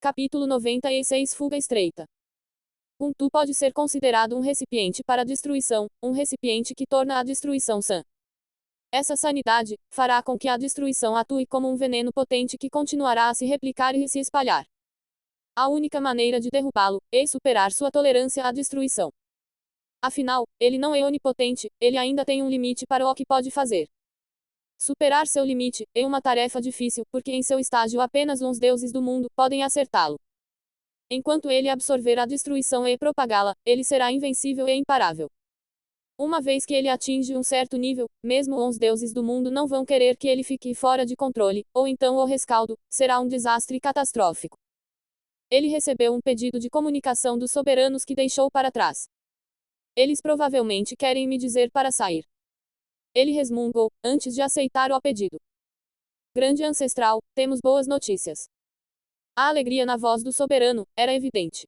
Capítulo 96 Fuga estreita. Tu pode ser considerado um recipiente para a destruição, um recipiente que torna a destruição sã. Essa sanidade fará com que a destruição atue como um veneno potente que continuará a se replicar e se espalhar. A única maneira de derrubá-lo é superar sua tolerância à destruição. Afinal, ele não é onipotente, ele ainda tem um limite para o que pode fazer. Superar seu limite é uma tarefa difícil, porque em seu estágio apenas uns deuses do mundo podem acertá-lo. Enquanto ele absorver a destruição e propagá-la, ele será invencível e imparável. Uma vez que ele atinge um certo nível, mesmo os deuses do mundo não vão querer que ele fique fora de controle, ou então o rescaldo será um desastre catastrófico. Ele recebeu um pedido de comunicação dos soberanos que deixou para trás. Eles provavelmente querem me dizer para sair. Ele resmungou, antes de aceitar o pedido. Grande ancestral, temos boas notícias. A alegria na voz do soberano era evidente.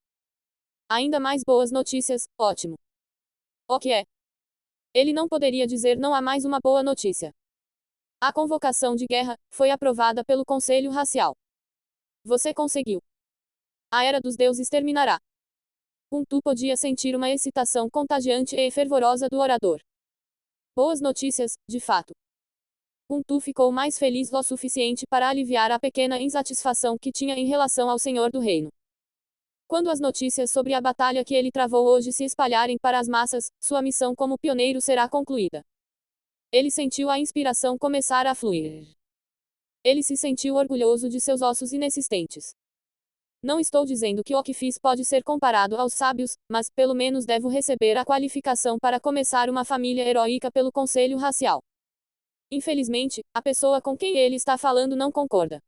Ainda mais boas notícias, ótimo. O que é? Ele não poderia dizer não há mais uma boa notícia. A convocação de guerra foi aprovada pelo Conselho Racial. Você conseguiu. A Era dos Deuses terminará. Tu podia sentir uma excitação contagiante e fervorosa do orador. Boas notícias, de fato. Tu ficou mais feliz o suficiente para aliviar a pequena insatisfação que tinha em relação ao Senhor do Reino. Quando as notícias sobre a batalha que ele travou hoje se espalharem para as massas, sua missão como pioneiro será concluída. Ele sentiu a inspiração começar a fluir. Ele se sentiu orgulhoso de seus ossos inexistentes. Não estou dizendo que o que fiz pode ser comparado aos sábios, mas, pelo menos devo receber a qualificação para começar uma família heróica pelo Conselho Racial. Infelizmente, a pessoa com quem ele está falando não concorda.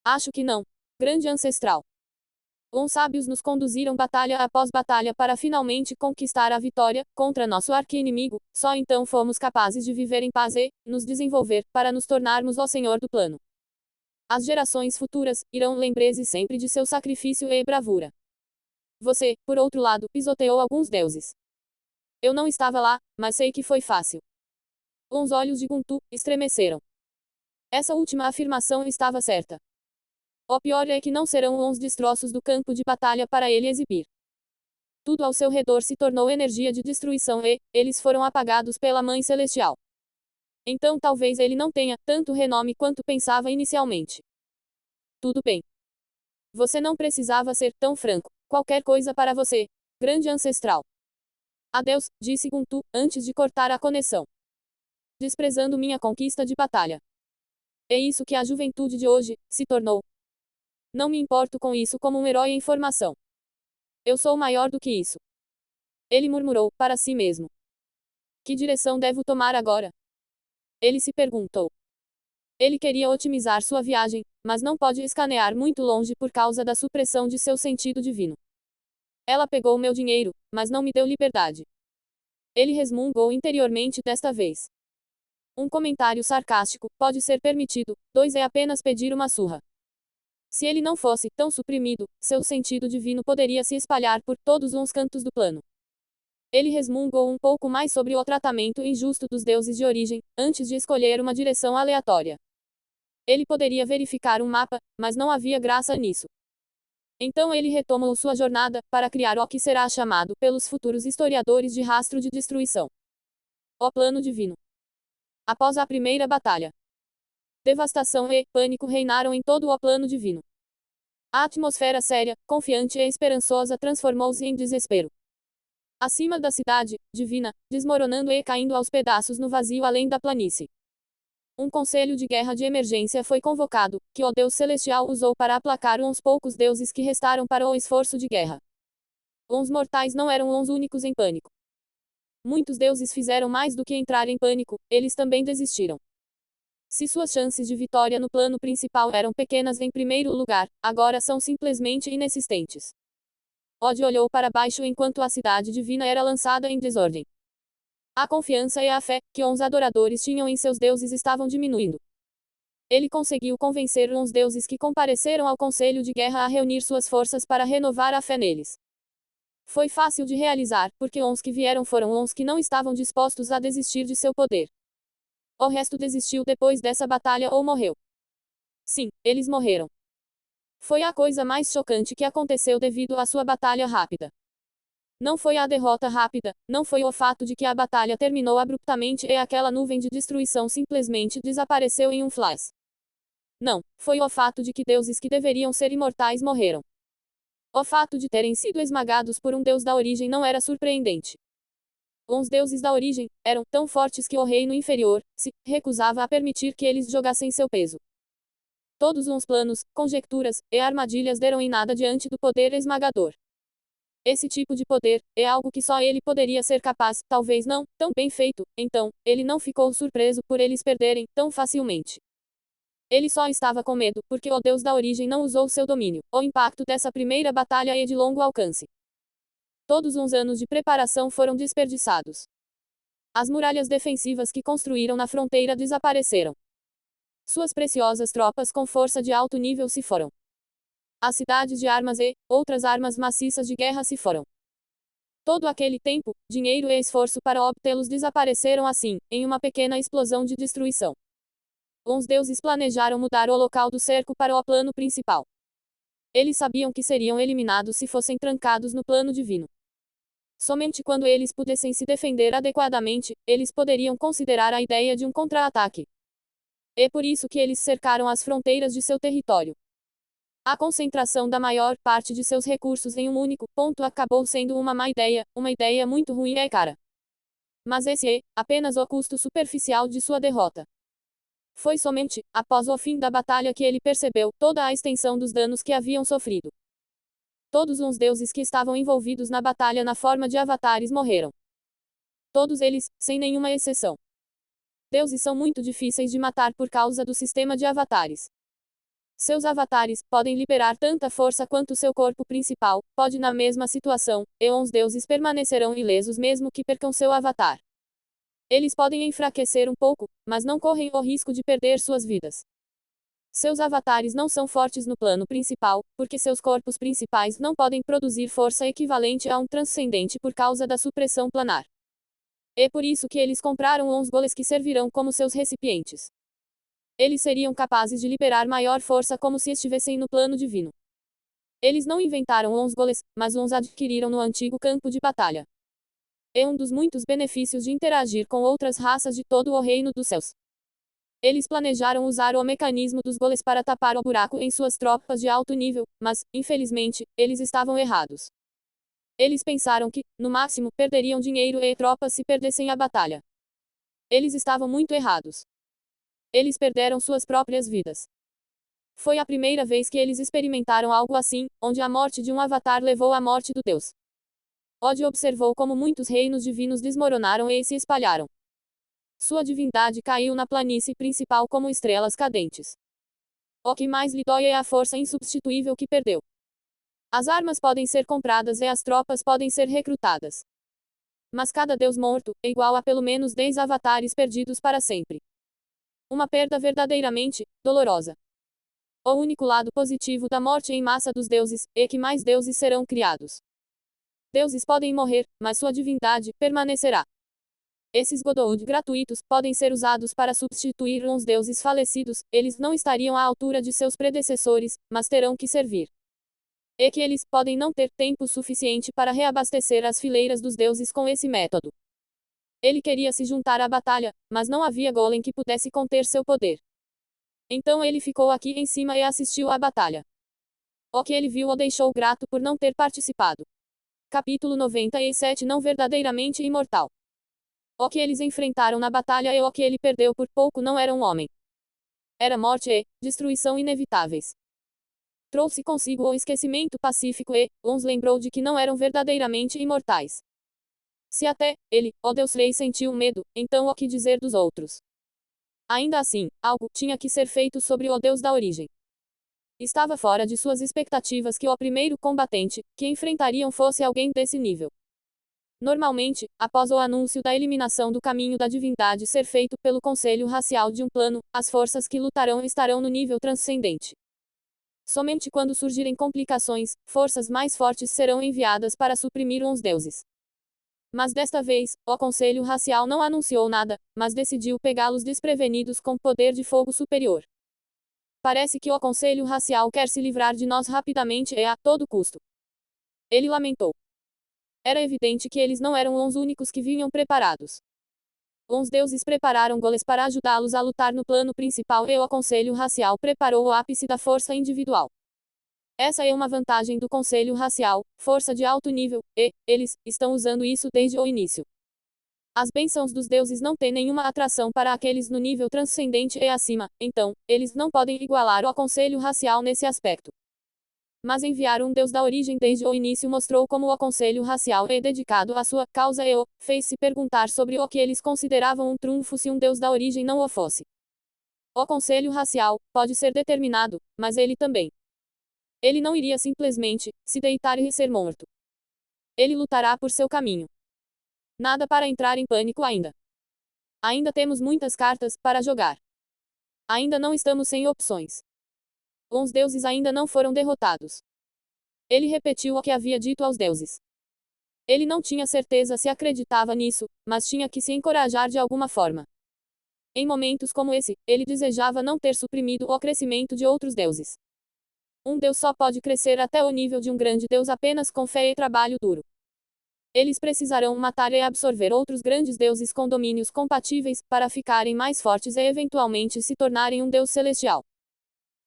Acho que não. Grande ancestral. Os sábios nos conduziram batalha após batalha para finalmente conquistar a vitória, contra nosso arqui-inimigo, só então fomos capazes de viver em paz e, nos desenvolver, para nos tornarmos o Senhor do plano. As gerações futuras irão lembrar-se sempre de seu sacrifício e bravura. Você, por outro lado, pisoteou alguns deuses. Eu não estava lá, mas sei que foi fácil. Os olhos de Tu estremeceram. Essa última afirmação estava certa. O pior é que não serão os destroços do campo de batalha para ele exibir. Tudo ao seu redor se tornou energia de destruição e, eles foram apagados pela Mãe Celestial. Então talvez ele não tenha tanto renome quanto pensava inicialmente. Tudo bem. Você não precisava ser tão franco. Qualquer coisa para você, grande ancestral. Adeus, disse Tu, antes de cortar a conexão. Desprezando minha conquista de batalha. É isso que a juventude de hoje se tornou. Não me importo com isso como um herói em formação. Eu sou maior do que isso. Ele murmurou para si mesmo. Que direção devo tomar agora? Ele se perguntou. Ele queria otimizar sua viagem, mas não pode escanear muito longe por causa da supressão de seu sentido divino. Ela pegou meu dinheiro, mas não me deu liberdade. Ele resmungou interiormente desta vez. Um comentário sarcástico pode ser permitido, 2 é apenas pedir uma surra. Se ele não fosse tão suprimido, seu sentido divino poderia se espalhar por todos os cantos do plano. Ele resmungou um pouco mais sobre o tratamento injusto dos deuses de origem, antes de escolher uma direção aleatória. Ele poderia verificar um mapa, mas não havia graça nisso. Então ele retomou sua jornada, para criar o que será chamado, pelos futuros historiadores, de rastro de destruição. O plano divino. Após a primeira batalha, devastação e pânico reinaram em todo o plano divino. A atmosfera séria, confiante e esperançosa transformou-se em desespero. Acima da cidade divina, desmoronando e caindo aos pedaços no vazio além da planície. Um conselho de guerra de emergência foi convocado, que o Deus Celestial usou para aplacar uns poucos deuses que restaram para o esforço de guerra. Os mortais não eram os únicos em pânico. Muitos deuses fizeram mais do que entrar em pânico, eles também desistiram. Se suas chances de vitória no plano principal eram pequenas em primeiro lugar, agora são simplesmente inexistentes. Od olhou para baixo enquanto a cidade divina era lançada em desordem. A confiança e a fé que os adoradores tinham em seus deuses estavam diminuindo. Ele conseguiu convencer os deuses que compareceram ao conselho de guerra a reunir suas forças para renovar a fé neles. Foi fácil de realizar, porque os que vieram foram os que não estavam dispostos a desistir de seu poder. O resto desistiu depois dessa batalha ou morreu. Sim, eles morreram. Foi a coisa mais chocante que aconteceu devido à sua batalha rápida. Não foi a derrota rápida, não foi o fato de que a batalha terminou abruptamente e aquela nuvem de destruição simplesmente desapareceu em um flash. Não, foi o fato de que deuses que deveriam ser imortais morreram. O fato de terem sido esmagados por um deus da origem não era surpreendente. Os deuses da origem eram tão fortes que o reino inferior se recusava a permitir que eles jogassem seu peso. Todos os planos, conjecturas e armadilhas deram em nada diante do poder esmagador. Esse tipo de poder é algo que só ele poderia ser capaz, talvez não tão bem feito, então, ele não ficou surpreso por eles perderem tão facilmente. Ele só estava com medo, porque o Deus da origem não usou seu domínio. O impacto dessa primeira batalha é de longo alcance. Todos os anos de preparação foram desperdiçados. As muralhas defensivas que construíram na fronteira desapareceram. Suas preciosas tropas com força de alto nível se foram. As cidades de armas e outras armas maciças de guerra se foram. Todo aquele tempo, dinheiro e esforço para obtê-los desapareceram assim, em uma pequena explosão de destruição. Os deuses planejaram mudar o local do cerco para o plano principal. Eles sabiam que seriam eliminados se fossem trancados no plano divino. Somente quando eles pudessem se defender adequadamente, eles poderiam considerar a ideia de um contra-ataque. É por isso que eles cercaram as fronteiras de seu território. A concentração da maior parte de seus recursos em um único ponto acabou sendo uma má ideia, uma ideia muito ruim e cara. Mas esse é apenas o custo superficial de sua derrota. Foi somente após o fim da batalha que ele percebeu toda a extensão dos danos que haviam sofrido. Todos os deuses que estavam envolvidos na batalha na forma de avatares morreram. Todos eles, sem nenhuma exceção. Deuses são muito difíceis de matar por causa do sistema de avatares. Seus avatares podem liberar tanta força quanto seu corpo principal pode na mesma situação, e os deuses permanecerão ilesos mesmo que percam seu avatar. Eles podem enfraquecer um pouco, mas não correm o risco de perder suas vidas. Seus avatares não são fortes no plano principal, porque seus corpos principais não podem produzir força equivalente a um transcendente por causa da supressão planar. É por isso que eles compraram uns golems que servirão como seus recipientes. Eles seriam capazes de liberar maior força como se estivessem no plano divino. Eles não inventaram uns golems, mas uns adquiriram no antigo campo de batalha. É um dos muitos benefícios de interagir com outras raças de todo o reino dos céus. Eles planejaram usar o mecanismo dos golems para tapar o buraco em suas tropas de alto nível, mas, infelizmente, eles estavam errados. Eles pensaram que, no máximo, perderiam dinheiro e tropas se perdessem a batalha. Eles estavam muito errados. Eles perderam suas próprias vidas. Foi a primeira vez que eles experimentaram algo assim, onde a morte de um avatar levou à morte do Deus. Odd observou como muitos reinos divinos desmoronaram e se espalharam. Sua divindade caiu na planície principal como estrelas cadentes. O que mais lhe dói é a força insubstituível que perdeu. As armas podem ser compradas e as tropas podem ser recrutadas. Mas cada deus morto é igual a pelo menos 10 avatares perdidos para sempre. Uma perda verdadeiramente dolorosa. O único lado positivo da morte em massa dos deuses é que mais deuses serão criados. Deuses podem morrer, mas sua divindade permanecerá. Esses Godoud gratuitos podem ser usados para substituir uns deuses falecidos, eles não estariam à altura de seus predecessores, mas terão que servir. É que eles podem não ter tempo suficiente para reabastecer as fileiras dos deuses com esse método. Ele queria se juntar à batalha, mas não havia golem que pudesse conter seu poder. Então ele ficou aqui em cima e assistiu à batalha. O que ele viu o deixou grato por não ter participado. Capítulo 97 Não verdadeiramente imortal. O que eles enfrentaram na batalha e o que ele perdeu por pouco não era um homem. Era morte e destruição inevitáveis. Trouxe consigo o esquecimento pacífico e os lembrou de que não eram verdadeiramente imortais. Se até ele, o Deus Rei, sentiu medo, então o que dizer dos outros? Ainda assim, algo tinha que ser feito sobre o Deus da origem. Estava fora de suas expectativas que o primeiro combatente que enfrentariam fosse alguém desse nível. Normalmente, após o anúncio da eliminação do caminho da divindade ser feito pelo Conselho Racial de um plano, as forças que lutarão estarão no nível transcendente. Somente quando surgirem complicações, forças mais fortes serão enviadas para suprimir uns deuses. Mas desta vez, o Conselho Racial não anunciou nada, mas decidiu pegá-los desprevenidos com poder de fogo superior. Parece que o Conselho Racial quer se livrar de nós rapidamente e a todo custo. Ele lamentou. Era evidente que eles não eram os únicos que vinham preparados. Os deuses prepararam goles para ajudá-los a lutar no plano principal e o Conselho Racial preparou o ápice da força individual. Essa é uma vantagem do Conselho Racial, força de alto nível, e eles estão usando isso desde o início. As bênçãos dos deuses não têm nenhuma atração para aqueles no nível transcendente e acima, então, eles não podem igualar o Conselho Racial nesse aspecto. Mas enviar um deus da origem desde o início mostrou como o Conselho Racial é dedicado à sua causa e o fez-se perguntar sobre o que eles consideravam um trunfo se um deus da origem não o fosse. O Conselho Racial pode ser determinado, mas ele também. Ele não iria simplesmente se deitar e ser morto. Ele lutará por seu caminho. Nada para entrar em pânico ainda. Ainda temos muitas cartas para jogar. Ainda não estamos sem opções. Os deuses ainda não foram derrotados. Ele repetiu o que havia dito aos deuses. Ele não tinha certeza se acreditava nisso, mas tinha que se encorajar de alguma forma. Em momentos como esse, ele desejava não ter suprimido o crescimento de outros deuses. Um deus só pode crescer até o nível de um grande deus apenas com fé e trabalho duro. Eles precisarão matar e absorver outros grandes deuses com domínios compatíveis, para ficarem mais fortes e eventualmente se tornarem um deus celestial.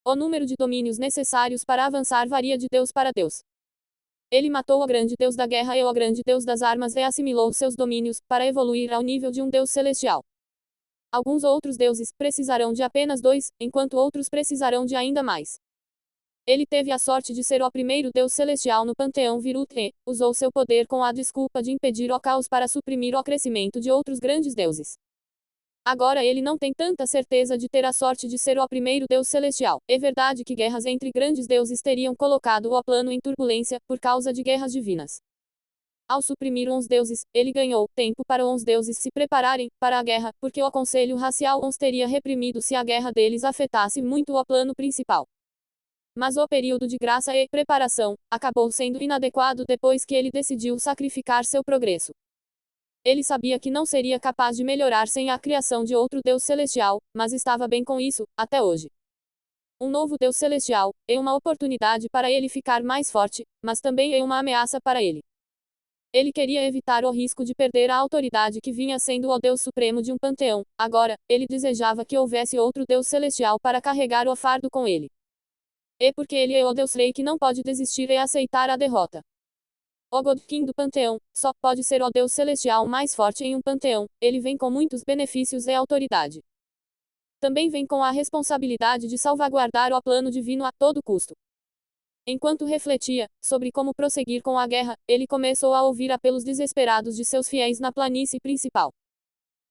O número de domínios necessários para avançar varia de deus para deus. Ele matou o grande deus da guerra e o grande deus das armas e assimilou seus domínios, para evoluir ao nível de um deus celestial. Alguns outros deuses precisarão de apenas 2, enquanto outros precisarão de ainda mais. Ele teve a sorte de ser o primeiro deus celestial no panteão Virut e usou seu poder com a desculpa de impedir o caos para suprimir o crescimento de outros grandes deuses. Agora ele não tem tanta certeza de ter a sorte de ser o primeiro deus celestial. É verdade que guerras entre grandes deuses teriam colocado o plano em turbulência, por causa de guerras divinas. Ao suprimir uns deuses, ele ganhou tempo para uns deuses se prepararem para a guerra, porque o Conselho Racial os teria reprimido se a guerra deles afetasse muito o plano principal. Mas o período de graça e preparação acabou sendo inadequado depois que ele decidiu sacrificar seu progresso. Ele sabia que não seria capaz de melhorar sem a criação de outro Deus celestial, mas estava bem com isso, até hoje. Um novo Deus celestial é uma oportunidade para ele ficar mais forte, mas também é uma ameaça para ele. Ele queria evitar o risco de perder a autoridade que vinha sendo o Deus Supremo de um panteão. Agora, ele desejava que houvesse outro Deus celestial para carregar o fardo com ele. É porque ele é o Deus Rei que não pode desistir e aceitar a derrota. O God King do panteão só pode ser o Deus celestial mais forte em um panteão. Ele vem com muitos benefícios e autoridade. Também vem com a responsabilidade de salvaguardar o plano divino a todo custo. Enquanto refletia sobre como prosseguir com a guerra, ele começou a ouvir apelos desesperados de seus fiéis na planície principal.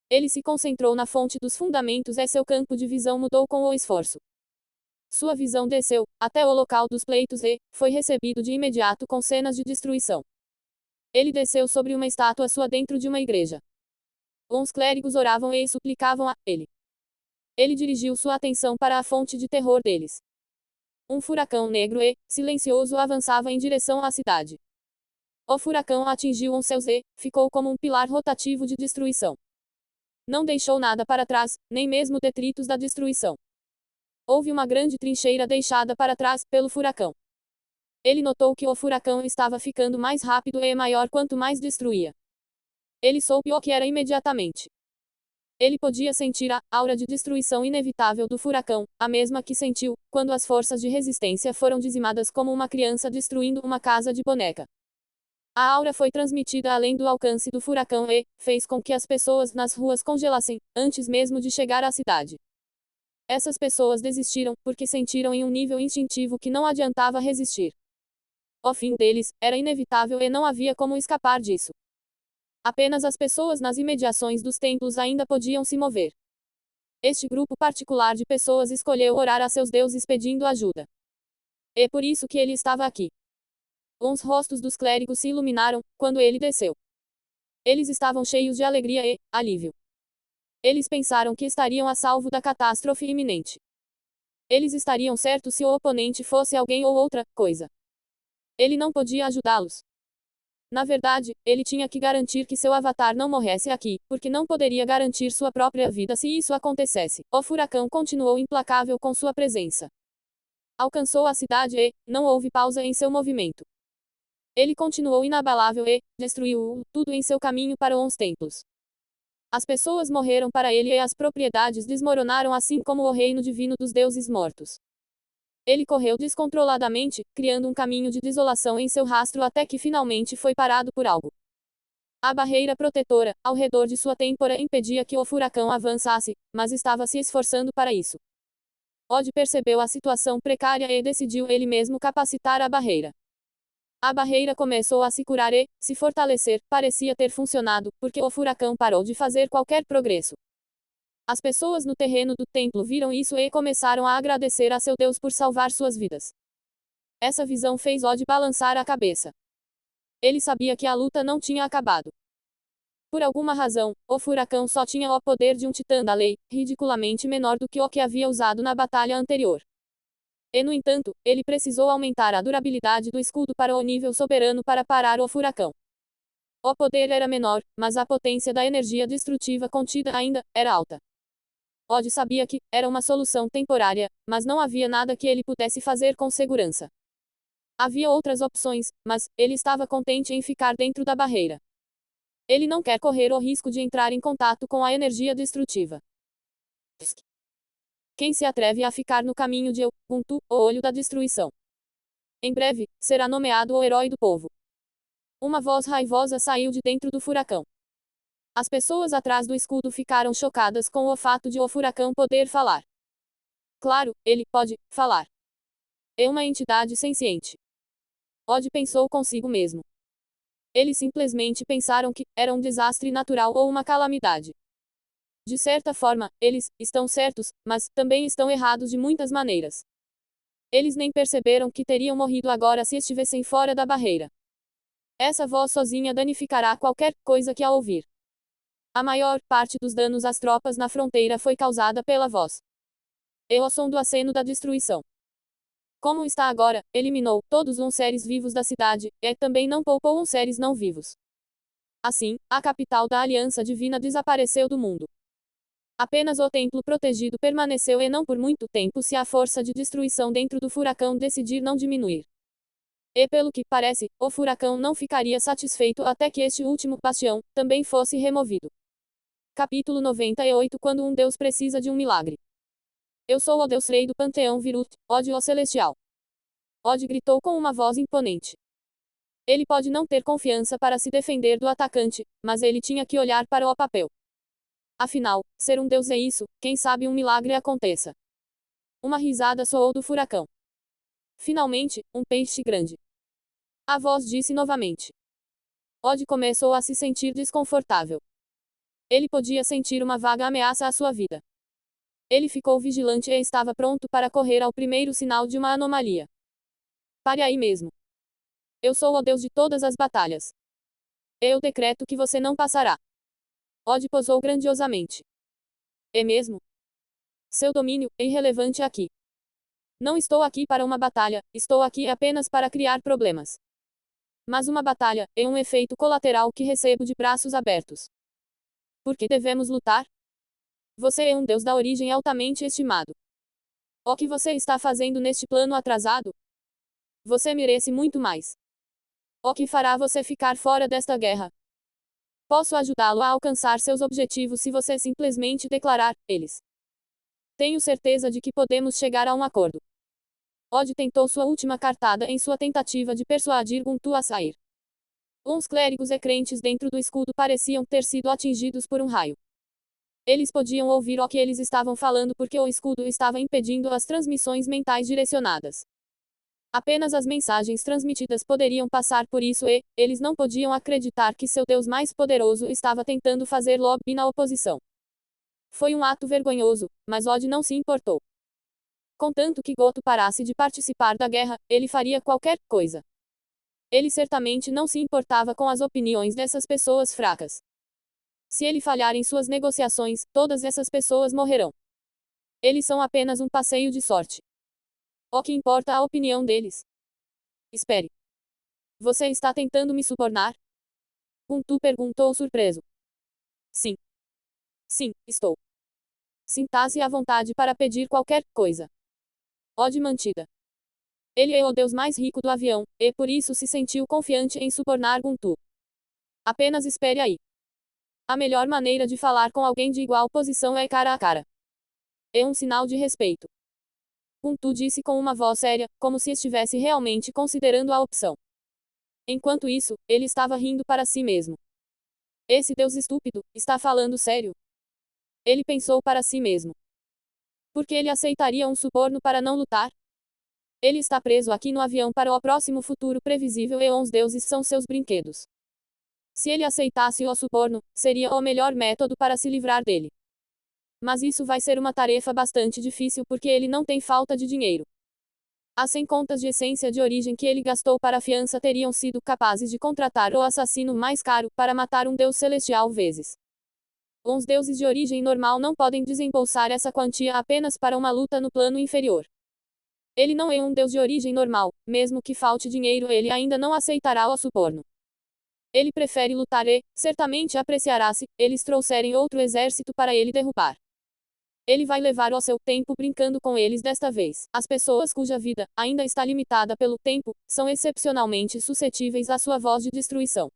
Ele se concentrou na fonte dos fundamentos e seu campo de visão mudou com o esforço. Sua visão desceu até o local dos pleitos e foi recebido de imediato com cenas de destruição. Ele desceu sobre uma estátua sua dentro de uma igreja. Uns clérigos oravam e suplicavam a ele. Ele dirigiu sua atenção para a fonte de terror deles. Um furacão negro e silencioso avançava em direção à cidade. O furacão atingiu um céus e ficou como um pilar rotativo de destruição. Não deixou nada para trás, nem mesmo detritos da destruição. Houve uma grande trincheira deixada para trás pelo furacão. Ele notou que o furacão estava ficando mais rápido e maior quanto mais destruía. Ele soube o que era imediatamente. Ele podia sentir a aura de destruição inevitável do furacão, a mesma que sentiu quando as forças de resistência foram dizimadas como uma criança destruindo uma casa de boneca. A aura foi transmitida além do alcance do furacão e fez com que as pessoas nas ruas congelassem, antes mesmo de chegar à cidade. Essas pessoas desistiram, porque sentiram em um nível instintivo que não adiantava resistir. O fim deles era inevitável e não havia como escapar disso. Apenas as pessoas nas imediações dos templos ainda podiam se mover. Este grupo particular de pessoas escolheu orar a seus deuses pedindo ajuda. É por isso que ele estava aqui. Os rostos dos clérigos se iluminaram quando ele desceu. Eles estavam cheios de alegria e alívio. Eles pensaram que estariam a salvo da catástrofe iminente. Eles estariam certos se o oponente fosse alguém ou outra coisa. Ele não podia ajudá-los. Na verdade, ele tinha que garantir que seu avatar não morresse aqui, porque não poderia garantir sua própria vida se isso acontecesse. O furacão continuou implacável com sua presença. Alcançou a cidade e não houve pausa em seu movimento. Ele continuou inabalável e destruiu tudo em seu caminho para os templos. As pessoas morreram para ele e as propriedades desmoronaram assim como o reino divino dos deuses mortos. Ele correu descontroladamente, criando um caminho de desolação em seu rastro até que finalmente foi parado por algo. A barreira protetora, ao redor de sua têmpora impedia que o furacão avançasse, mas estava se esforçando para isso. Odd percebeu a situação precária e decidiu ele mesmo capacitar a barreira. A barreira começou a se curar e, se fortalecer, parecia ter funcionado, porque o furacão parou de fazer qualquer progresso. As pessoas no terreno do templo viram isso e começaram a agradecer a seu Deus por salvar suas vidas. Essa visão fez Odd balançar a cabeça. Ele sabia que a luta não tinha acabado. Por alguma razão, o furacão só tinha o poder de um titã da lei, ridiculamente menor do que o que havia usado na batalha anterior. E no entanto, ele precisou aumentar a durabilidade do escudo para o nível soberano para parar o furacão. O poder era menor, mas a potência da energia destrutiva contida ainda era alta. Odd sabia que era uma solução temporária, mas não havia nada que ele pudesse fazer com segurança. Havia outras opções, mas ele estava contente em ficar dentro da barreira. Ele não quer correr o risco de entrar em contato com a energia destrutiva. Quem se atreve a ficar no caminho de Ubuntu, o olho da destruição? Em breve, será nomeado o herói do povo. Uma voz raivosa saiu de dentro do furacão. As pessoas atrás do escudo ficaram chocadas com o fato de o furacão poder falar. Claro, ele pode falar. É uma entidade senciente. Odd pensou consigo mesmo. Eles simplesmente pensaram que era um desastre natural ou uma calamidade. De certa forma, eles estão certos, mas também estão errados de muitas maneiras. Eles nem perceberam que teriam morrido agora se estivessem fora da barreira. Essa voz sozinha danificará qualquer coisa que a ouvir. A maior parte dos danos às tropas na fronteira foi causada pela voz. E o som do aceno da destruição. Como está agora, eliminou todos os seres vivos da cidade, e também não poupou os seres não vivos. Assim, a capital da Aliança Divina desapareceu do mundo. Apenas o templo protegido permaneceu e não por muito tempo se a força de destruição dentro do furacão decidir não diminuir. E pelo que parece, o furacão não ficaria satisfeito até que este último bastião também fosse removido. Capítulo 98 Quando um Deus precisa de um milagre. Eu sou o Deus Rei do Panteão Virut, Odd o Celestial. Odd gritou com uma voz imponente. Ele pode não ter confiança para se defender do atacante, mas ele tinha que olhar para o papel. Afinal, ser um Deus é isso, quem sabe um milagre aconteça. Uma risada soou do furacão. Finalmente, um peixe grande. A voz disse novamente. Odd começou a se sentir desconfortável. Ele podia sentir uma vaga ameaça à sua vida. Ele ficou vigilante e estava pronto para correr ao primeiro sinal de uma anomalia. Pare aí mesmo. Eu sou o Deus de todas as batalhas. Eu decreto que você não passará. Odd posou grandiosamente. É mesmo? Seu domínio é irrelevante aqui. Não estou aqui para uma batalha, estou aqui apenas para criar problemas. Mas uma batalha é um efeito colateral que recebo de braços abertos. Por que devemos lutar? Você é um Deus da origem altamente estimado. O que você está fazendo neste plano atrasado? Você merece muito mais. O que fará você ficar fora desta guerra? Posso ajudá-lo a alcançar seus objetivos se você simplesmente declarar eles. Tenho certeza de que podemos chegar a um acordo. Odd tentou sua última cartada em sua tentativa de persuadir Ubuntu a sair. Uns clérigos e crentes dentro do escudo pareciam ter sido atingidos por um raio. Eles podiam ouvir o que eles estavam falando porque o escudo estava impedindo as transmissões mentais direcionadas. Apenas as mensagens transmitidas poderiam passar por isso e, eles não podiam acreditar que seu Deus mais poderoso estava tentando fazer lobby na oposição. Foi um ato vergonhoso, mas Odd não se importou. Contanto que Goto parasse de participar da guerra, ele faria qualquer coisa. Ele certamente não se importava com as opiniões dessas pessoas fracas. Se ele falhar em suas negociações, todas essas pessoas morrerão. Eles são apenas um passeio de sorte. O que importa a opinião deles? Espere. Você está tentando me subornar? Guntu perguntou surpreso. Sim. Sim, estou. Sinta-se à vontade para pedir qualquer coisa. Ode mantida. Ele é o deus mais rico do avião, e por isso se sentiu confiante em subornar Guntu. Apenas espere aí. A melhor maneira de falar com alguém de igual posição é cara a cara. É um sinal de respeito. Guntu disse com uma voz séria, como se estivesse realmente considerando a opção. Enquanto isso, ele estava rindo para si mesmo. Esse deus estúpido, está falando sério? Ele pensou para si mesmo. Por que ele aceitaria um suborno para não lutar? Ele está preso aqui no avião para o próximo futuro previsível e os deuses são seus brinquedos. Se ele aceitasse o suborno, seria o melhor método para se livrar dele. Mas isso vai ser uma tarefa bastante difícil porque ele não tem falta de dinheiro. As 100 contas de essência de origem que ele gastou para a fiança teriam sido capazes de contratar o assassino mais caro para matar um deus celestial vezes. Os deuses de origem normal não podem desembolsar essa quantia apenas para uma luta no plano inferior. Ele não é um deus de origem normal, mesmo que falte dinheiro, ele ainda não aceitará o suborno. Ele prefere lutar e, certamente apreciará se eles trouxerem outro exército para ele derrubar. Ele vai levar o seu tempo brincando com eles desta vez. As pessoas cuja vida ainda está limitada pelo tempo são excepcionalmente suscetíveis à sua voz de destruição.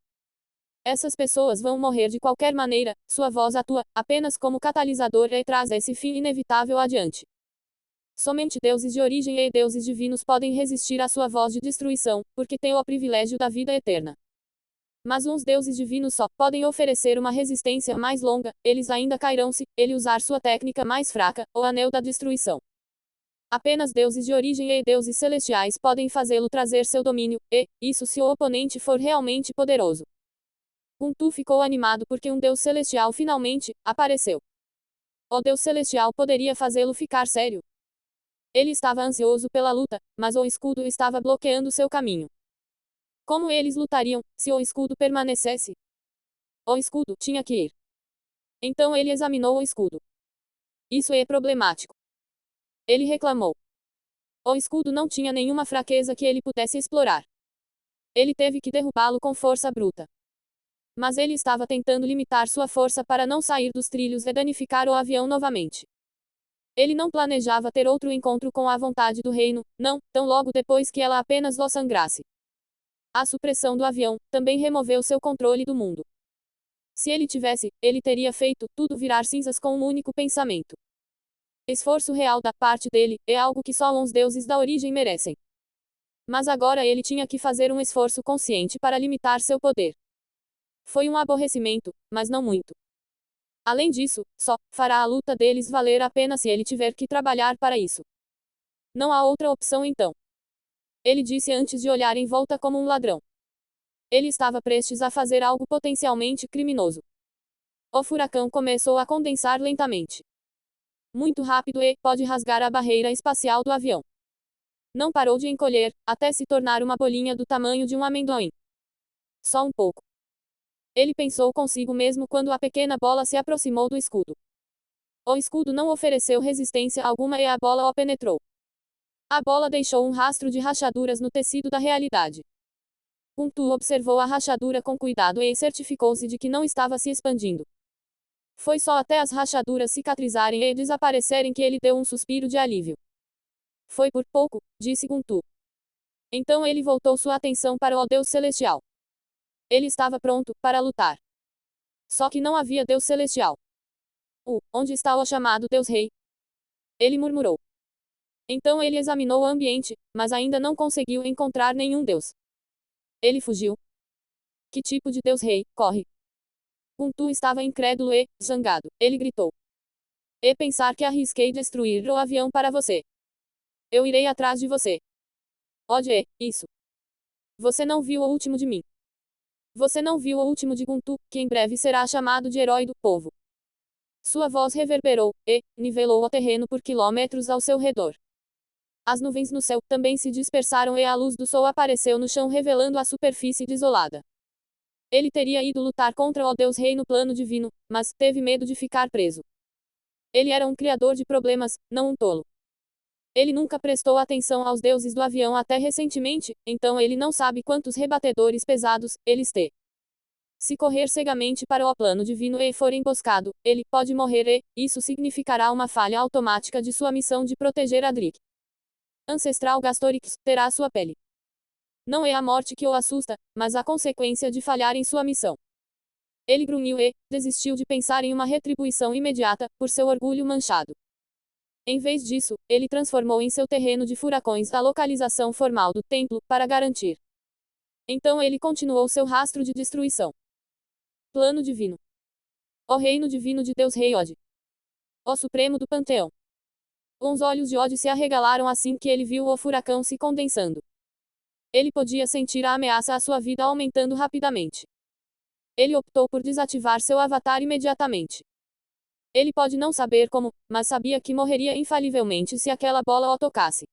Essas pessoas vão morrer de qualquer maneira, sua voz atua apenas como catalisador e traz esse fim inevitável adiante. Somente deuses de origem e deuses divinos podem resistir à sua voz de destruição, porque têm o privilégio da vida eterna. Mas uns deuses divinos só podem oferecer uma resistência mais longa, eles ainda cairão se ele usar sua técnica mais fraca, o anel da destruição. Apenas deuses de origem e deuses celestiais podem fazê-lo trazer seu domínio, e, isso se o oponente for realmente poderoso. Guntu ficou animado porque um deus celestial finalmente apareceu. O deus celestial poderia fazê-lo ficar sério. Ele estava ansioso pela luta, mas o escudo estava bloqueando seu caminho. Como eles lutariam, se o escudo permanecesse? O escudo tinha que ir. Então ele examinou o escudo. Isso é problemático. Ele reclamou. O escudo não tinha nenhuma fraqueza que ele pudesse explorar. Ele teve que derrubá-lo com força bruta. Mas ele estava tentando limitar sua força para não sair dos trilhos e danificar o avião novamente. Ele não planejava ter outro encontro com a vontade do reino, não, tão logo depois que ela apenas o sangrasse. A supressão do avião também removeu seu controle do mundo. Se ele tivesse, ele teria feito tudo virar cinzas com um único pensamento. Esforço real da parte dele é algo que só os deuses da origem merecem. Mas agora ele tinha que fazer um esforço consciente para limitar seu poder. Foi um aborrecimento, mas não muito. Além disso, só fará a luta deles valer a pena se ele tiver que trabalhar para isso. Não há outra opção então. Ele disse antes de olhar em volta como um ladrão. Ele estava prestes a fazer algo potencialmente criminoso. O furacão começou a condensar lentamente. Muito rápido e pode rasgar a barreira espacial do avião. Não parou de encolher, até se tornar uma bolinha do tamanho de um amendoim. Só um pouco. Ele pensou consigo mesmo quando a pequena bola se aproximou do escudo. O escudo não ofereceu resistência alguma e a bola o penetrou. A bola deixou um rastro de rachaduras no tecido da realidade. Guntu observou a rachadura com cuidado e certificou-se de que não estava se expandindo. Foi só até as rachaduras cicatrizarem e desaparecerem que ele deu um suspiro de alívio. Foi por pouco, disse Guntu. Então ele voltou sua atenção para o Deus Celestial. Ele estava pronto para lutar. Só que não havia Deus Celestial. Onde está o chamado Deus Rei? Ele murmurou. Então ele examinou o ambiente, mas ainda não conseguiu encontrar nenhum Deus. Ele fugiu. Que tipo de Deus Rei, corre? Guntu estava incrédulo e, zangado, ele gritou. E pensar que arrisquei destruir o avião para você. Eu irei atrás de você. Ode, isso. Você não viu o último de mim. Você não viu o último de Guntu, que em breve será chamado de herói do povo. Sua voz reverberou, e nivelou o terreno por quilômetros ao seu redor. As nuvens no céu também se dispersaram e a luz do sol apareceu no chão revelando a superfície desolada. Ele teria ido lutar contra o Deus Rei no plano divino, mas teve medo de ficar preso. Ele era um criador de problemas, não um tolo. Ele nunca prestou atenção aos deuses do avião até recentemente, então ele não sabe quantos rebatedores pesados eles têm. Se correr cegamente para o plano divino e for emboscado, ele pode morrer e isso significará uma falha automática de sua missão de proteger Adric. Ancestral Gastorix terá sua pele. Não é a morte que o assusta, mas a consequência de falhar em sua missão. Ele grunhiu e desistiu de pensar em uma retribuição imediata, por seu orgulho manchado. Em vez disso, ele transformou em seu terreno de furacões a localização formal do templo, para garantir. Então ele continuou seu rastro de destruição. Plano divino. Ó reino divino de Deus Rei Od. Ó supremo do panteão. Os olhos de Od se arregalaram assim que ele viu o furacão se condensando. Ele podia sentir a ameaça à sua vida aumentando rapidamente. Ele optou por desativar seu avatar imediatamente. Ele pode não saber como, mas sabia que morreria infalivelmente se aquela bola o tocasse.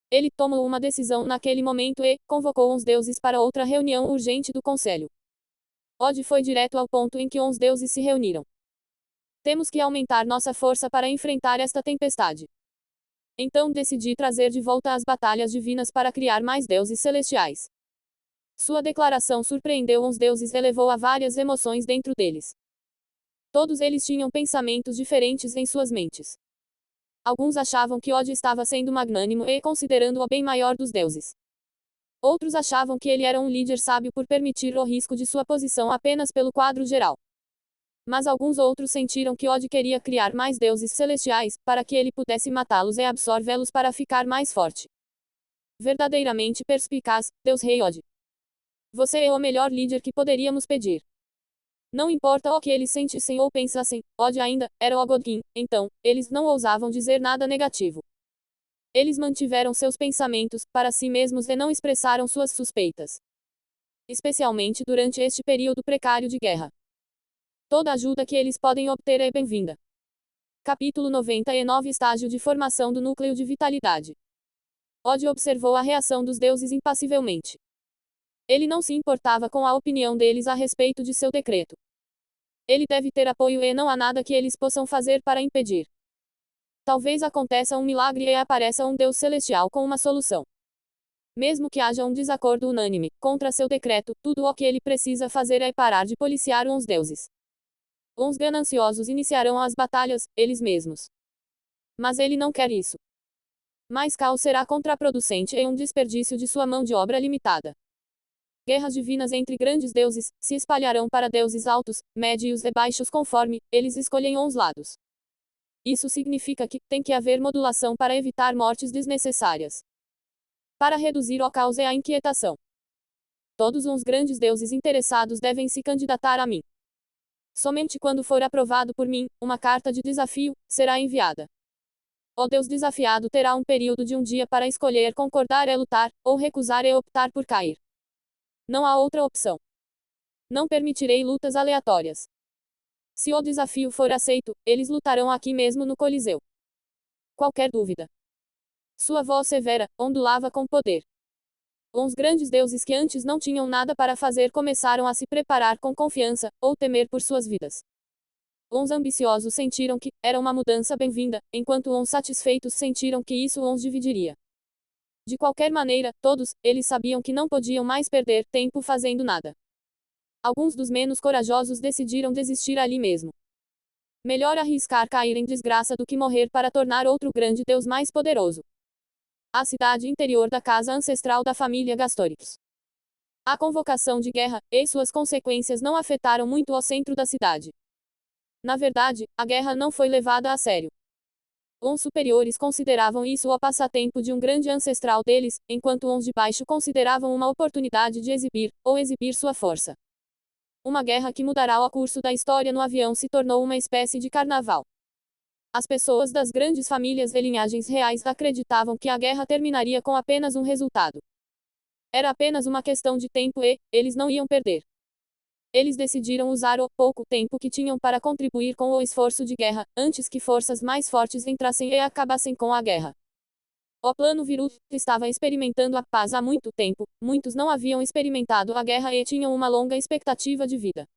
Ele tomou uma decisão naquele momento e convocou os deuses para outra reunião urgente do conselho. Od foi direto ao ponto em que os deuses se reuniram. Temos que aumentar nossa força para enfrentar esta tempestade. Então decidi trazer de volta as batalhas divinas para criar mais deuses celestiais. Sua declaração surpreendeu os deuses e levou a várias emoções dentro deles. Todos eles tinham pensamentos diferentes em suas mentes. Alguns achavam que Od estava sendo magnânimo e considerando o bem maior dos deuses. Outros achavam que ele era um líder sábio por permitir o risco de sua posição apenas pelo quadro geral. Mas alguns outros sentiram que Od queria criar mais deuses celestiais, para que ele pudesse matá-los e absorvê-los para ficar mais forte. Verdadeiramente perspicaz, Deus Rei Od. Você é o melhor líder que poderíamos pedir. Não importa o que eles sentissem ou pensassem, Od ainda era o Godkin, então, eles não ousavam dizer nada negativo. Eles mantiveram seus pensamentos para si mesmos e não expressaram suas suspeitas. Especialmente durante este período precário de guerra. Toda ajuda que eles podem obter é bem-vinda. Capítulo 99 Estágio de formação do núcleo de vitalidade. Od observou a reação dos deuses impassivelmente. Ele não se importava com a opinião deles a respeito de seu decreto. Ele deve ter apoio e não há nada que eles possam fazer para impedir. Talvez aconteça um milagre e apareça um Deus celestial com uma solução. Mesmo que haja um desacordo unânime contra seu decreto, tudo o que ele precisa fazer é parar de policiar uns deuses. Uns gananciosos iniciarão as batalhas, eles mesmos. Mas ele não quer isso. Mais caos será contraproducente e um desperdício de sua mão de obra limitada. Guerras divinas entre grandes deuses se espalharão para deuses altos, médios e baixos conforme eles escolhem uns lados. Isso significa que tem que haver modulação para evitar mortes desnecessárias. Para reduzir o caos e a inquietação. Todos os grandes deuses interessados devem se candidatar a mim. Somente quando for aprovado por mim, uma carta de desafio será enviada. O Deus desafiado terá um período de um dia para escolher concordar e lutar, ou recusar e optar por cair. Não há outra opção. Não permitirei lutas aleatórias. Se o desafio for aceito, eles lutarão aqui mesmo no Coliseu. Qualquer dúvida. Sua voz severa ondulava com poder. Os grandes deuses que antes não tinham nada para fazer começaram a se preparar com confiança, ou temer por suas vidas. Uns ambiciosos sentiram que era uma mudança bem-vinda, enquanto uns satisfeitos sentiram que isso os dividiria. De qualquer maneira, todos, eles sabiam que não podiam mais perder tempo fazendo nada. Alguns dos menos corajosos decidiram desistir ali mesmo. Melhor arriscar cair em desgraça do que morrer para tornar outro grande Deus mais poderoso. A cidade interior da casa ancestral da família Gastorix. A convocação de guerra, e suas consequências não afetaram muito o centro da cidade. Na verdade, a guerra não foi levada a sério. Os superiores consideravam isso o passatempo de um grande ancestral deles, enquanto os de baixo consideravam uma oportunidade de exibir sua força. Uma guerra que mudará o curso da história no avião se tornou uma espécie de carnaval. As pessoas das grandes famílias e linhagens reais acreditavam que a guerra terminaria com apenas um resultado. Era apenas uma questão de tempo e eles não iam perder. Eles decidiram usar o pouco tempo que tinham para contribuir com o esforço de guerra, antes que forças mais fortes entrassem e acabassem com a guerra. O plano Virut estava experimentando a paz há muito tempo, muitos não haviam experimentado a guerra e tinham uma longa expectativa de vida.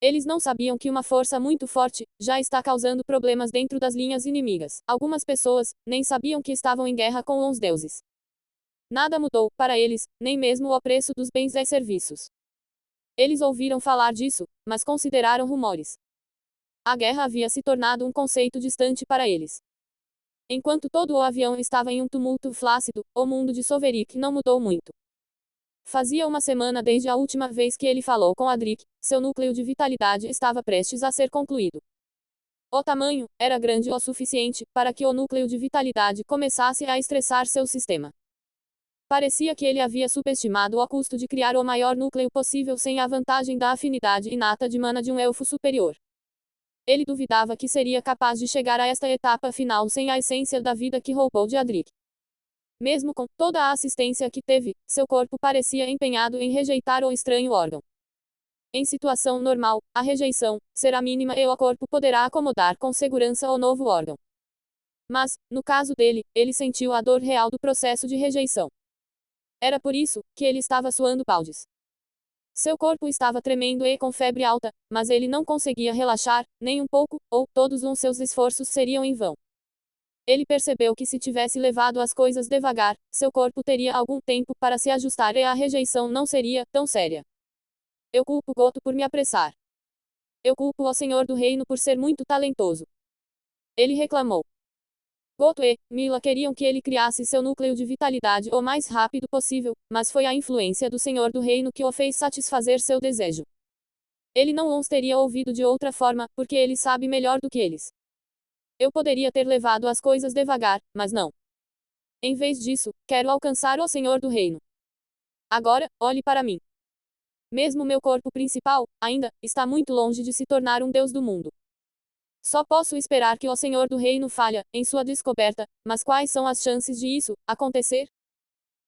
Eles não sabiam que uma força muito forte já está causando problemas dentro das linhas inimigas. Algumas pessoas nem sabiam que estavam em guerra com os deuses. Nada mudou para eles, nem mesmo o preço dos bens e serviços. Eles ouviram falar disso, mas consideraram rumores. A guerra havia se tornado um conceito distante para eles. Enquanto todo o avião estava em um tumulto flácido, o mundo de Soverik não mudou muito. Fazia uma semana desde a última vez que ele falou com Adric, seu núcleo de vitalidade estava prestes a ser concluído. O tamanho era grande o suficiente para que o núcleo de vitalidade começasse a estressar seu sistema. Parecia que ele havia subestimado o custo de criar o maior núcleo possível sem a vantagem da afinidade inata de mana de um elfo superior. Ele duvidava que seria capaz de chegar a esta etapa final sem a essência da vida que roubou de Adric. Mesmo com toda a assistência que teve, seu corpo parecia empenhado em rejeitar o estranho órgão. Em situação normal, a rejeição será mínima e o corpo poderá acomodar com segurança o novo órgão. Mas, no caso dele, ele sentiu a dor real do processo de rejeição. Era por isso que ele estava suando baldes. Seu corpo estava tremendo e com febre alta, mas ele não conseguia relaxar, nem um pouco, ou todos os seus esforços seriam em vão. Ele percebeu que se tivesse levado as coisas devagar, seu corpo teria algum tempo para se ajustar e a rejeição não seria tão séria. Eu culpo Goto por me apressar. Eu culpo o Senhor do Reino por ser muito talentoso. Ele reclamou. Goto e Mila queriam que ele criasse seu núcleo de vitalidade o mais rápido possível, mas foi a influência do Senhor do Reino que o fez satisfazer seu desejo. Ele não os teria ouvido de outra forma, porque ele sabe melhor do que eles. Eu poderia ter levado as coisas devagar, mas não. Em vez disso, quero alcançar o Senhor do Reino. Agora, olhe para mim. Mesmo meu corpo principal, ainda, está muito longe de se tornar um deus do mundo. Só posso esperar que o Senhor do Reino falhe em sua descoberta, mas quais são as chances de isso acontecer?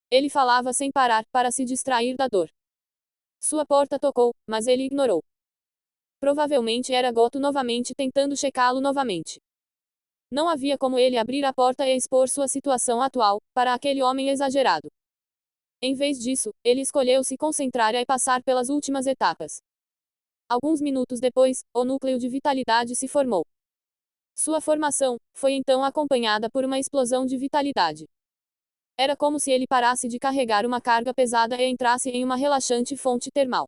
Ele falava sem parar, para se distrair da dor. Sua porta tocou, mas ele ignorou. Provavelmente era Goto novamente tentando checá-lo novamente. Não havia como ele abrir a porta e expor sua situação atual, para aquele homem exagerado. Em vez disso, ele escolheu se concentrar e passar pelas últimas etapas. Alguns minutos depois, o núcleo de vitalidade se formou. Sua formação foi então acompanhada por uma explosão de vitalidade. Era como se ele parasse de carregar uma carga pesada e entrasse em uma relaxante fonte termal.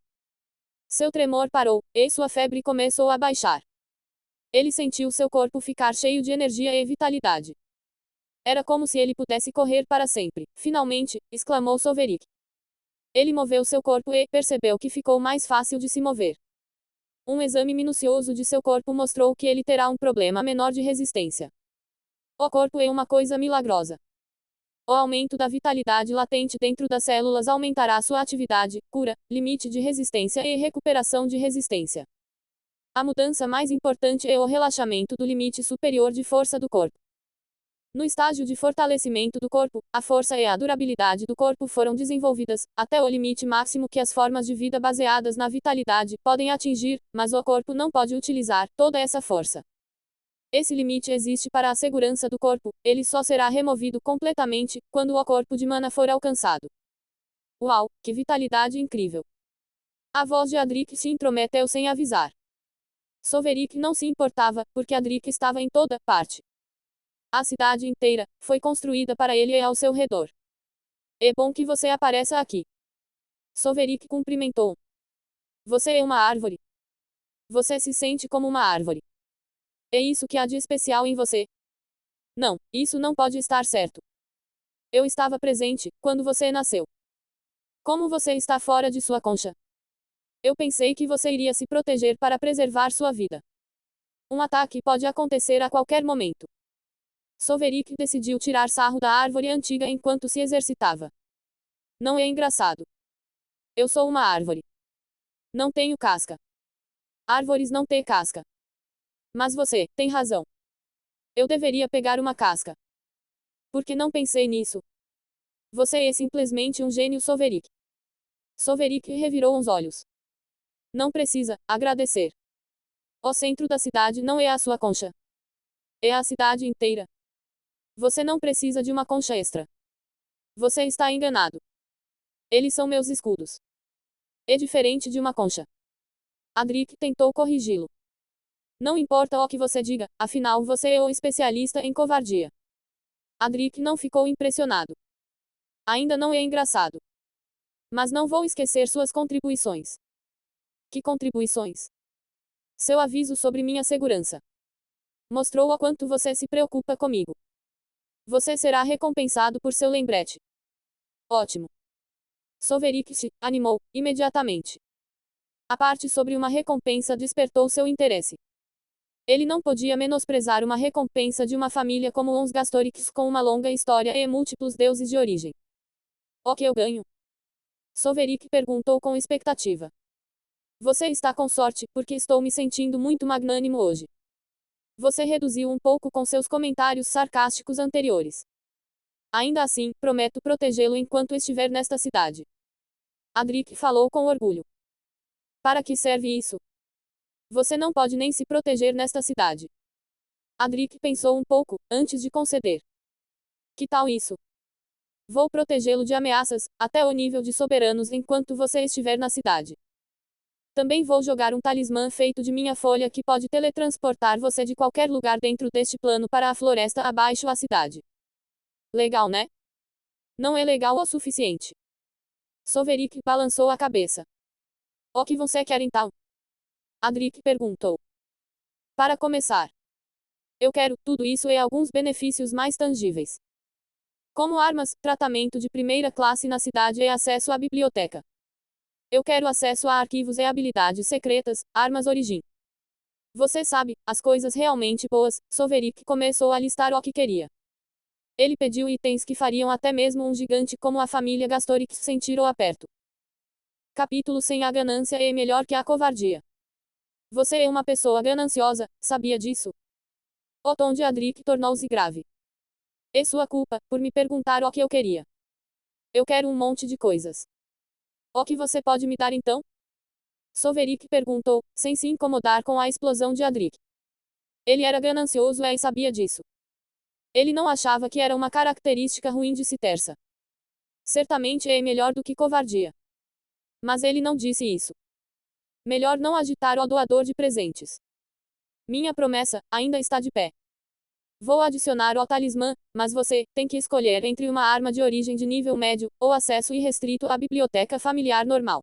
Seu tremor parou, e sua febre começou a baixar. Ele sentiu seu corpo ficar cheio de energia e vitalidade. Era como se ele pudesse correr para sempre. Finalmente, exclamou Soverik. Ele moveu seu corpo e percebeu que ficou mais fácil de se mover. Um exame minucioso de seu corpo mostrou que ele terá um problema menor de resistência. O corpo é uma coisa milagrosa. O aumento da vitalidade latente dentro das células aumentará sua atividade, cura, limite de resistência e recuperação de resistência. A mudança mais importante é o relaxamento do limite superior de força do corpo. No estágio de fortalecimento do corpo, a força e a durabilidade do corpo foram desenvolvidas, até o limite máximo que as formas de vida baseadas na vitalidade podem atingir, mas o corpo não pode utilizar toda essa força. Esse limite existe para a segurança do corpo, ele só será removido completamente quando o corpo de mana for alcançado. Uau, que vitalidade incrível! A voz de Adric se intrometeu sem avisar. Soverik não se importava, porque Adric estava em toda parte. A cidade inteira foi construída para ele e ao seu redor. É bom que você apareça aqui. Soverik cumprimentou. Você é uma árvore. Você se sente como uma árvore. É isso que há de especial em você? Não, isso não pode estar certo. Eu estava presente quando você nasceu. Como você está fora de sua concha? Eu pensei que você iria se proteger para preservar sua vida. Um ataque pode acontecer a qualquer momento. Soverik decidiu tirar sarro da árvore antiga enquanto se exercitava. Não é engraçado. Eu sou uma árvore. Não tenho casca. Árvores não têm casca. Mas você tem razão. Eu deveria pegar uma casca. Por que não pensei nisso? Você é simplesmente um gênio, Soverik. Soverik revirou os olhos. Não precisa agradecer. O centro da cidade não é a sua concha. É a cidade inteira. Você não precisa de uma concha extra. Você está enganado. Eles são meus escudos. É diferente de uma concha. Adric tentou corrigi-lo. Não importa o que você diga, afinal você é o especialista em covardia. Adric não ficou impressionado. Ainda não é engraçado. Mas não vou esquecer suas contribuições. Que contribuições? Seu aviso sobre minha segurança. Mostrou o quanto você se preocupa comigo. Você será recompensado por seu lembrete. Ótimo. Soverick se animou imediatamente. A parte sobre uma recompensa despertou seu interesse. Ele não podia menosprezar uma recompensa de uma família como os Gastorix com uma longa história e múltiplos deuses de origem. O que eu ganho? Soverick perguntou com expectativa. Você está com sorte, porque estou me sentindo muito magnânimo hoje. Você reduziu um pouco com seus comentários sarcásticos anteriores. Ainda assim, prometo protegê-lo enquanto estiver nesta cidade. Adric falou com orgulho. Para que serve isso? Você não pode nem se proteger nesta cidade. Adric pensou um pouco, antes de conceder. Que tal isso? Vou protegê-lo de ameaças, até o nível de soberanos enquanto você estiver na cidade. Também vou jogar um talismã feito de minha folha que pode teletransportar você de qualquer lugar dentro deste plano para a floresta abaixo da cidade. Legal, né? Não é legal o suficiente. Soverick balançou a cabeça. O que você quer então? Adric perguntou. Para começar, eu quero tudo isso e alguns benefícios mais tangíveis. Como armas, tratamento de primeira classe na cidade e acesso à biblioteca. Eu quero acesso a arquivos e habilidades secretas, armas origem. Você sabe, as coisas realmente boas. Soverick começou a listar o que queria. Ele pediu itens que fariam até mesmo um gigante como a família Gastorix sentir o aperto. Capítulo 100. A ganância é melhor que a covardia. Você é uma pessoa gananciosa, sabia disso? O tom de Adric tornou-se grave. É sua culpa, por me perguntar o que eu queria. Eu quero um monte de coisas. O que você pode me dar então? Soverick perguntou, sem se incomodar com a explosão de Adric. Ele era ganancioso e sabia disso. Ele não achava que era uma característica ruim de se terça. Certamente é melhor do que covardia. Mas ele não disse isso. Melhor não agitar o doador de presentes. Minha promessa ainda está de pé. Vou adicionar o talismã, mas você tem que escolher entre uma arma de origem de nível médio, ou acesso irrestrito à biblioteca familiar normal.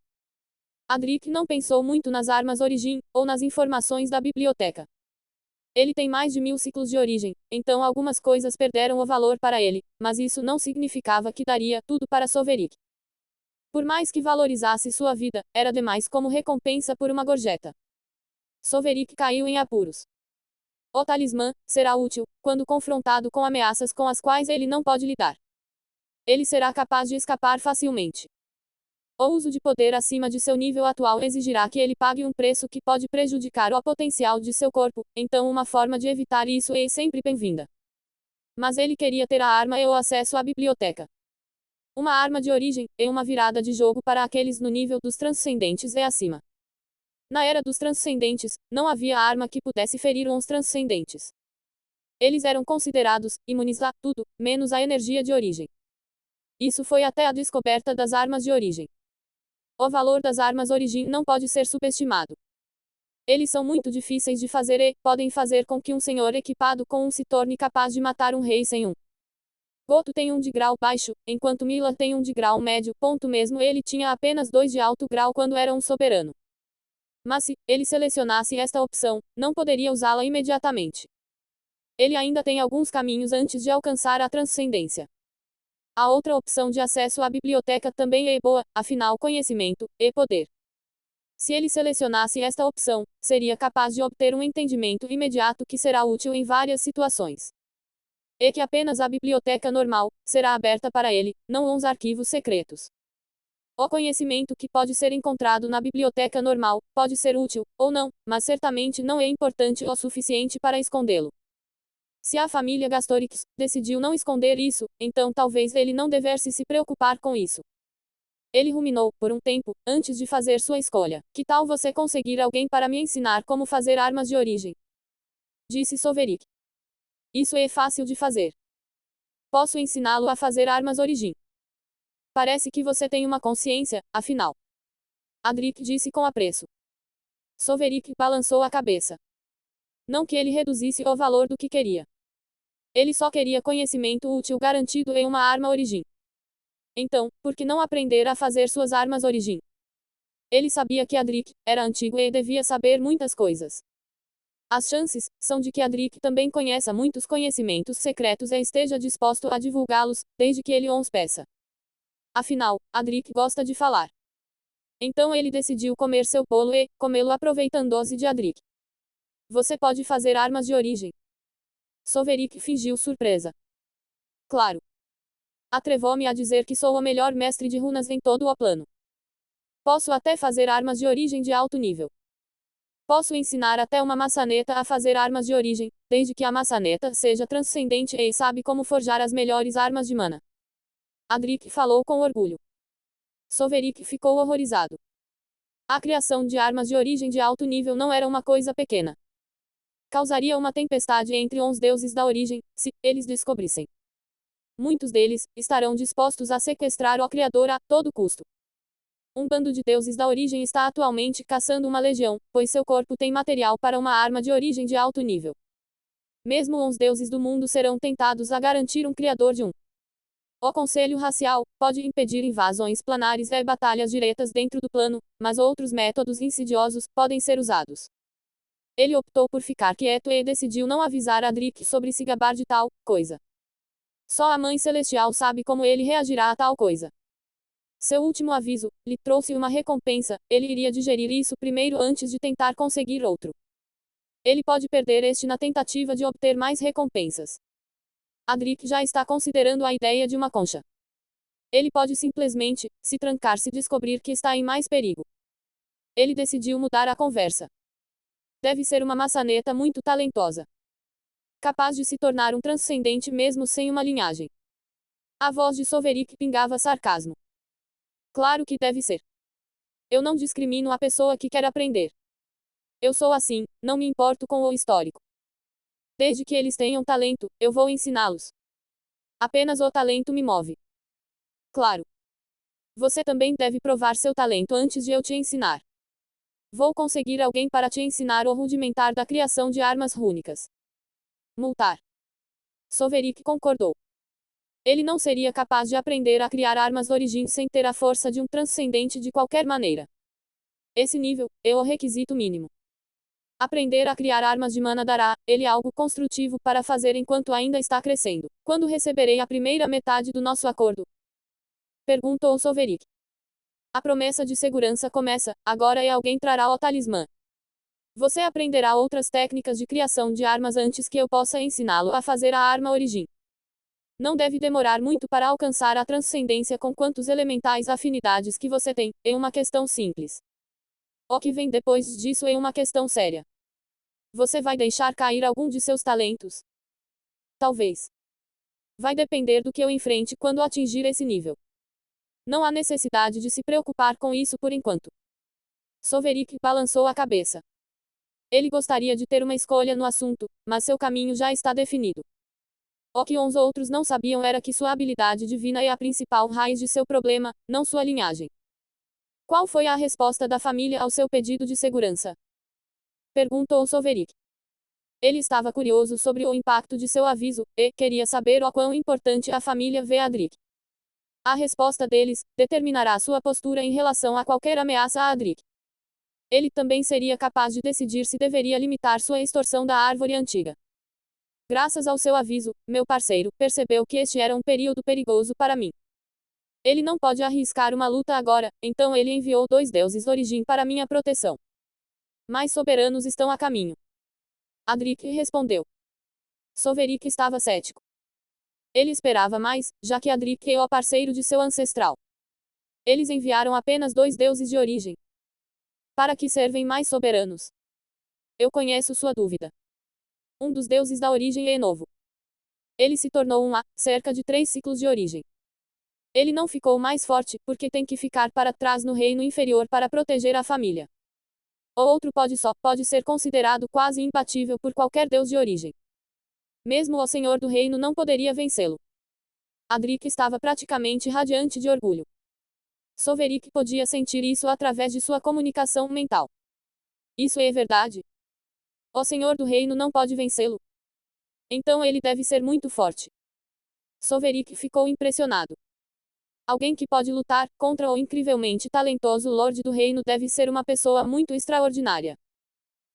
Adric não pensou muito nas armas origem, ou nas informações da biblioteca. Ele tem mais de 1000 ciclos de origem, então algumas coisas perderam o valor para ele, mas isso não significava que daria tudo para Soverick. Por mais que valorizasse sua vida, era demais como recompensa por uma gorjeta. Soverick caiu em apuros. O talismã será útil quando confrontado com ameaças com as quais ele não pode lidar. Ele será capaz de escapar facilmente. O uso de poder acima de seu nível atual exigirá que ele pague um preço que pode prejudicar o potencial de seu corpo, então uma forma de evitar isso é sempre bem-vinda. Mas ele queria ter a arma e o acesso à biblioteca. Uma arma de origem é uma virada de jogo para aqueles no nível dos transcendentes e acima. Na era dos transcendentes, não havia arma que pudesse ferir os transcendentes. Eles eram considerados imunes a tudo, menos a energia de origem. Isso foi até a descoberta das armas de origem. O valor das armas origem não pode ser subestimado. Eles são muito difíceis de fazer e podem fazer com que um senhor equipado com um se torne capaz de matar um rei sem um. Goto tem um de grau baixo, enquanto Mila tem um de grau médio. Mesmo ele tinha apenas 2 de alto grau quando era um soberano. Mas se ele selecionasse esta opção, não poderia usá-la imediatamente. Ele ainda tem alguns caminhos antes de alcançar a transcendência. A outra opção de acesso à biblioteca também é boa, afinal conhecimento é poder. Se ele selecionasse esta opção, seria capaz de obter um entendimento imediato que será útil em várias situações. E que apenas a biblioteca normal será aberta para ele, não os arquivos secretos. O conhecimento que pode ser encontrado na biblioteca normal pode ser útil, ou não, mas certamente não é importante o suficiente para escondê-lo. Se a família Gastorix decidiu não esconder isso, então talvez ele não devesse se preocupar com isso. Ele ruminou por um tempo, antes de fazer sua escolha. Que tal você conseguir alguém para me ensinar como fazer armas de origem? Disse Soverick. Isso é fácil de fazer. Posso ensiná-lo a fazer armas origem. Parece que você tem uma consciência, afinal. Adric disse com apreço. Soverik balançou a cabeça. Não que ele reduzisse o valor do que queria. Ele só queria conhecimento útil garantido em uma arma origem. Então, por que não aprender a fazer suas armas origem? Ele sabia que Adric era antigo e devia saber muitas coisas. As chances são de que Adric também conheça muitos conhecimentos secretos e esteja disposto a divulgá-los, desde que ele os peça. Afinal, Adric gosta de falar. Então ele decidiu comer seu bolo e comê-lo aproveitando-se de Adric. Você pode fazer armas de origem? Soverik fingiu surpresa. Claro. Atrevou-me a dizer que sou o melhor mestre de runas em todo o plano. Posso até fazer armas de origem de alto nível. Posso ensinar até uma maçaneta a fazer armas de origem, desde que a maçaneta seja transcendente e sabe como forjar as melhores armas de mana. Adric falou com orgulho. Soverik ficou horrorizado. A criação de armas de origem de alto nível não era uma coisa pequena. Causaria uma tempestade entre os deuses da origem, se eles descobrissem. Muitos deles estarão dispostos a sequestrar o Criador a todo custo. Um bando de deuses da origem está atualmente caçando uma legião, pois seu corpo tem material para uma arma de origem de alto nível. Mesmo os deuses do mundo serão tentados a garantir um criador de um. O Conselho Racial pode impedir invasões planares e batalhas diretas dentro do plano, mas outros métodos insidiosos podem ser usados. Ele optou por ficar quieto e decidiu não avisar Adric sobre se gabar de tal coisa. Só a Mãe Celestial sabe como ele reagirá a tal coisa. Seu último aviso lhe trouxe uma recompensa, ele iria digerir isso primeiro antes de tentar conseguir outro. Ele pode perder este na tentativa de obter mais recompensas. Adric já está considerando a ideia de uma concha. Ele pode simplesmente se trancar se descobrir que está em mais perigo. Ele decidiu mudar a conversa. Deve ser uma maçaneta muito talentosa. Capaz de se tornar um transcendente mesmo sem uma linhagem. A voz de Soverik pingava sarcasmo. Claro que deve ser. Eu não discrimino a pessoa que quer aprender. Eu sou assim, não me importo com o histórico. Desde que eles tenham talento, eu vou ensiná-los. Apenas o talento me move. Claro. Você também deve provar seu talento antes de eu te ensinar. Vou conseguir alguém para te ensinar o rudimentar da criação de armas rúnicas. Multar. Soverik concordou. Ele não seria capaz de aprender a criar armas origem sem ter a força de um transcendente de qualquer maneira. Esse nível é o requisito mínimo. Aprender a criar armas de mana dará ele algo construtivo para fazer enquanto ainda está crescendo. Quando receberei a primeira metade do nosso acordo? Perguntou Soverik. A promessa de segurança começa agora e alguém trará o talismã. Você aprenderá outras técnicas de criação de armas antes que eu possa ensiná-lo a fazer a arma origem. Não deve demorar muito para alcançar a transcendência com quantos elementais afinidades que você tem, é uma questão simples. O que vem depois disso é uma questão séria. Você vai deixar cair algum de seus talentos? Talvez. Vai depender do que eu enfrente quando atingir esse nível. Não há necessidade de se preocupar com isso por enquanto. Soverik balançou a cabeça. Ele gostaria de ter uma escolha no assunto, mas seu caminho já está definido. O que os outros não sabiam era que sua habilidade divina é a principal raiz de seu problema, não sua linhagem. Qual foi a resposta da família ao seu pedido de segurança? Perguntou Soverik. Ele estava curioso sobre o impacto de seu aviso, e queria saber o quão importante a família vê Adric. A resposta deles determinará sua postura em relação a qualquer ameaça a Adric. Ele também seria capaz de decidir se deveria limitar sua extorsão da árvore antiga. Graças ao seu aviso, meu parceiro percebeu que este era um período perigoso para mim. Ele não pode arriscar uma luta agora, então ele enviou 2 deuses origem para minha proteção. Mais soberanos estão a caminho. Adric respondeu. Soverik estava cético. Ele esperava mais, já que Adric é o parceiro de seu ancestral. Eles enviaram apenas 2 deuses de origem. Para que servem mais soberanos? Eu conheço sua dúvida. Um dos deuses da origem é novo. Ele se tornou um há cerca de 3 ciclos de origem. Ele não ficou mais forte, porque tem que ficar para trás no reino inferior para proteger a família. O outro pode ser considerado quase imbatível por qualquer deus de origem. Mesmo o senhor do reino não poderia vencê-lo. Adric estava praticamente radiante de orgulho. Soverik podia sentir isso através de sua comunicação mental. Isso é verdade? O senhor do reino não pode vencê-lo. Então ele deve ser muito forte. Soverick ficou impressionado. Alguém que pode lutar contra o incrivelmente talentoso Lorde do Reino deve ser uma pessoa muito extraordinária.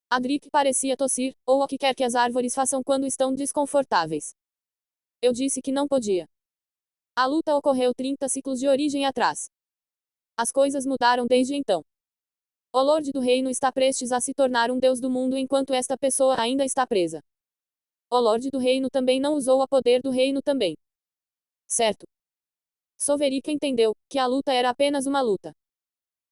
Adric parecia tossir, ou o que quer que as árvores façam quando estão desconfortáveis. Eu disse que não podia. A luta ocorreu 30 ciclos de origem atrás. As coisas mudaram desde então. O Lorde do Reino está prestes a se tornar um deus do mundo enquanto esta pessoa ainda está presa. O Lorde do Reino também não usou o poder do reino também. Certo. Soverick entendeu que a luta era apenas uma luta.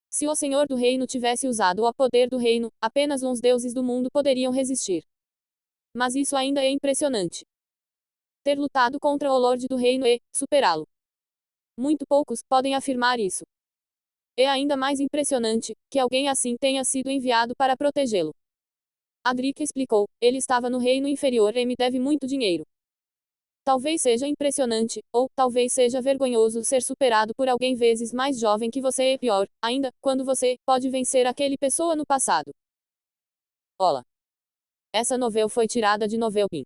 Se o Senhor do Reino tivesse usado o poder do reino, apenas uns deuses do mundo poderiam resistir. Mas isso ainda é impressionante. Ter lutado contra o Lorde do Reino e superá-lo. Muito poucos podem afirmar isso. É ainda mais impressionante que alguém assim tenha sido enviado para protegê-lo. Adric explicou, ele estava no reino inferior e me deve muito dinheiro. Talvez seja impressionante, ou talvez seja vergonhoso ser superado por alguém vezes mais jovem que você e pior, ainda, quando você pode vencer aquele pessoa no passado. Olá. Essa novela foi tirada de Novelpin.